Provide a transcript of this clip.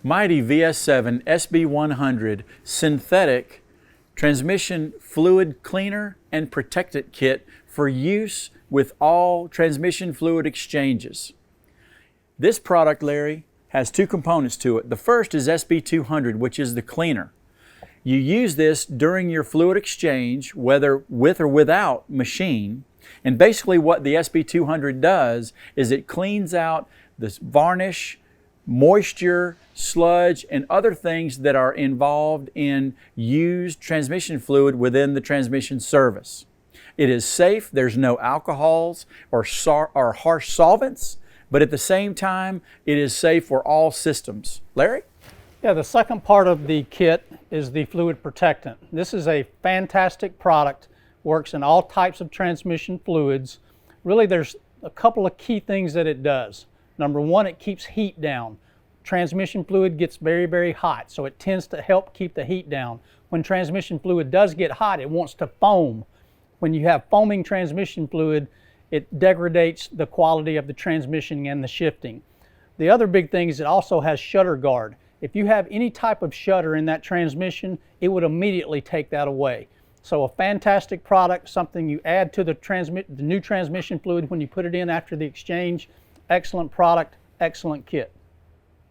Mighty VS7 SB100 synthetic transmission fluid cleaner and protectant kit for use with all transmission fluid exchanges. This product, Larry, has two components to it. The first is SB200, which is the cleaner. You use this during your fluid exchange, whether with or without machine. And basically what the SB200 does is it cleans out this varnish, moisture, sludge, and other things that are involved in used transmission fluid within the transmission service. It is safe. There's no alcohols or harsh solvents, but at the same time, it is safe for all systems. Larry? Yeah, the second part of the kit is the fluid protectant. This is a fantastic product, works in all types of transmission fluids. Really, there's a couple of key things that it does. Number one, it keeps heat down. Transmission fluid gets very, very hot, so it tends to help keep the heat down. When transmission fluid does get hot, it wants to foam. When you have foaming transmission fluid, it degrades the quality of the transmission and the shifting. The other big thing is it also has shutter guard. If you have any type of shutter in that transmission, it would immediately take that away. So a fantastic product, something you add to the new transmission fluid when you put it in after the exchange. Excellent product, excellent kit.